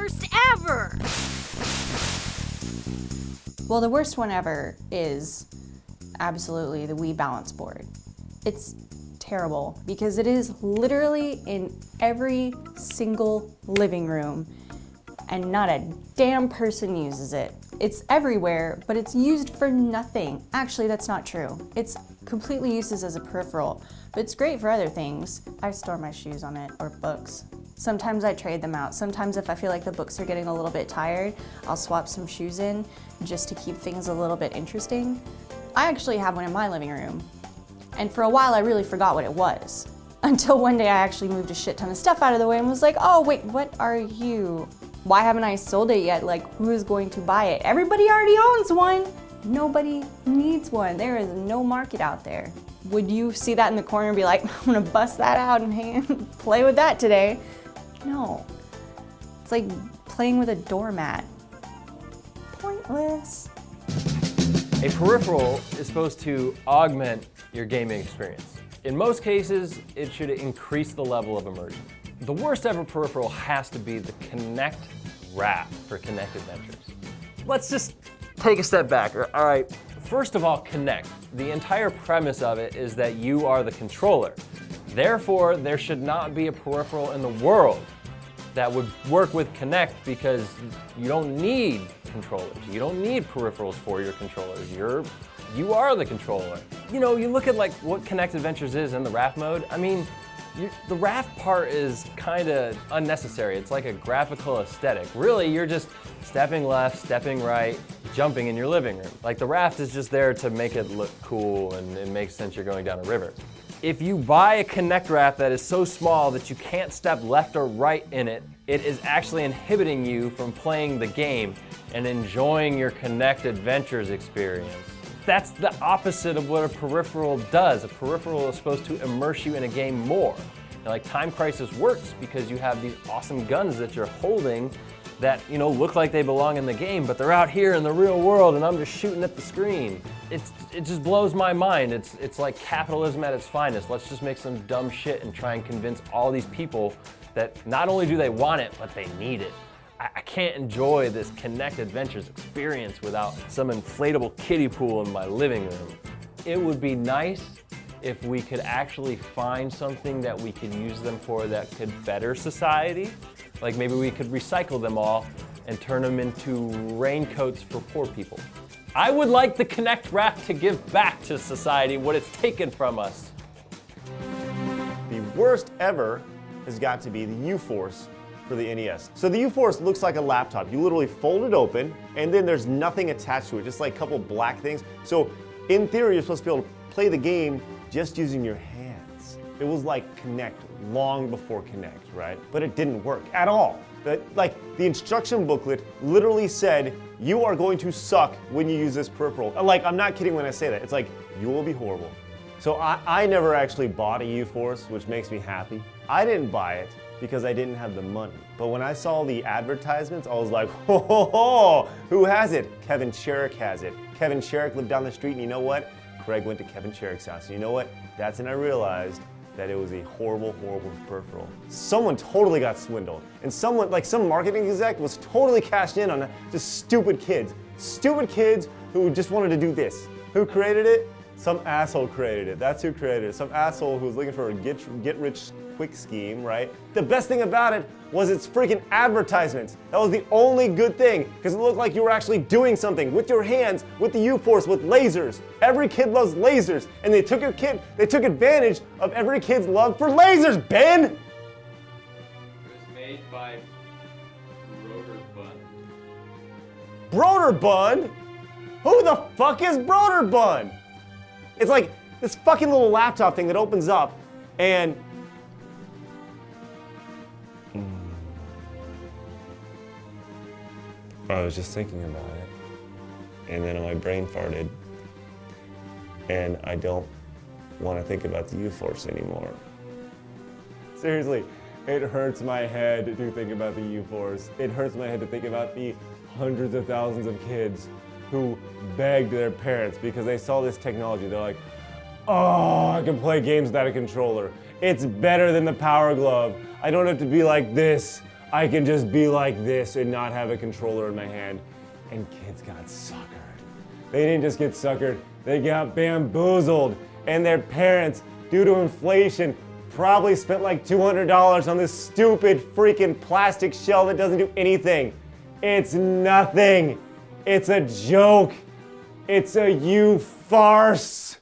worst ever! Well, the worst one ever is absolutely the Wii balance board. It's terrible because it is literally in every single living room and not a damn person uses it. It's everywhere, but it's used for nothing. Actually, that's not true. It's completely used as a peripheral, but it's great for other things. I store my shoes on it or books. Sometimes I trade them out. Sometimes if I feel like the books are getting a little bit tired, I'll swap some shoes in just to keep things a little bit interesting. I actually have one in my living room. And for a while I really forgot what it was. Until one day I actually moved a shit ton of stuff out of the way and was like, oh wait, what are you? Why haven't I sold it yet? Like, who is going to buy it? Everybody already owns one. Nobody needs one. There is no market out there. Would you see that in the corner and be like, I'm gonna bust that out and play with that today? No. It's like playing with a doormat. Pointless. A peripheral is supposed to augment your gaming experience. In most cases, it should increase the level of immersion. The worst ever peripheral has to be the Kinect wrap for Kinect Adventures. Let's just take a step back. All right, first of all, Kinect. The entire premise of it is that you are the controller. Therefore, there should not be a peripheral in the world that would work with Kinect because you don't need controllers. You don't need peripherals for your controllers. You are the controller. You know, you look at like what Kinect Adventures is in the raft mode. I mean, the raft part is kind of unnecessary. It's like a graphical aesthetic. Really, you're just stepping left, stepping right, jumping in your living room. Like the raft is just there to make it look cool and it makes sense you're going down a river. If you buy a Kinect raft that is so small that you can't step left or right in it, it is actually inhibiting you from playing the game and enjoying your Kinect Adventures experience. That's the opposite of what a peripheral does. A peripheral is supposed to immerse you in a game more. And like Time Crisis works because you have these awesome guns that you're holding that, you know, look like they belong in the game, but they're out here in the real world and I'm just shooting at the screen. It just blows my mind. It's like capitalism at its finest. Let's just make some dumb shit and try and convince all these people that not only do they want it, but they need it. I can't enjoy this Kinect Adventures experience without some inflatable kiddie pool in my living room. It would be nice if we could actually find something that we could use them for that could better society. Like maybe we could recycle them all and turn them into raincoats for poor people. I would like the Kinect wrap to give back to society what it's taken from us. The worst ever has got to be the U-Force for the NES. So the U-Force looks like a laptop. You literally fold it open and then there's nothing attached to it, just like a couple black things. So in theory, you're supposed to be able to play the game just using your hands. It was like Kinect long before Kinect, right? But it didn't work at all. Like the instruction booklet literally said, you are going to suck when you use this peripheral. Like, I'm not kidding when I say that. It's like, you will be horrible. So I never actually bought a U-Force, which makes me happy. I didn't buy it because I didn't have the money. But when I saw the advertisements, I was like, ho, ho, ho, who has it? Kevin Sherrick has it. Kevin Sherrick lived down the street, and you know what? Craig went to Kevin Sherrick's house. And you know what? That's when I realized that it was a horrible, horrible peripheral. Someone totally got swindled. And someone, like some marketing exec, was totally cashed in on just stupid kids. Stupid kids who just wanted to do this. Who created it? Some asshole created it. That's who created it. Some asshole who was looking for a get-rich-quick scheme, right? The best thing about it was its freaking advertisements. That was the only good thing, because it looked like you were actually doing something with your hands, with the U-Force, with lasers. Every kid loves lasers, and they took advantage of every kid's love for lasers, Ben! It was made by Broderbund? Who the fuck is Broderbund? It's like this fucking little laptop thing that opens up and I was just thinking about it and then my brain farted and I don't want to think about the U-Force anymore. Seriously, it hurts my head to think about the U-Force. It hurts my head to think about the hundreds of thousands of kids who begged their parents because they saw this technology. They're like, oh, I can play games without a controller. It's better than the Power Glove. I don't have to be like this. I can just be like this and not have a controller in my hand. And kids got suckered. They didn't just get suckered, they got bamboozled. And their parents, due to inflation, probably spent like $200 on this stupid freaking plastic shell that doesn't do anything. It's nothing. It's a joke. It's a you farce.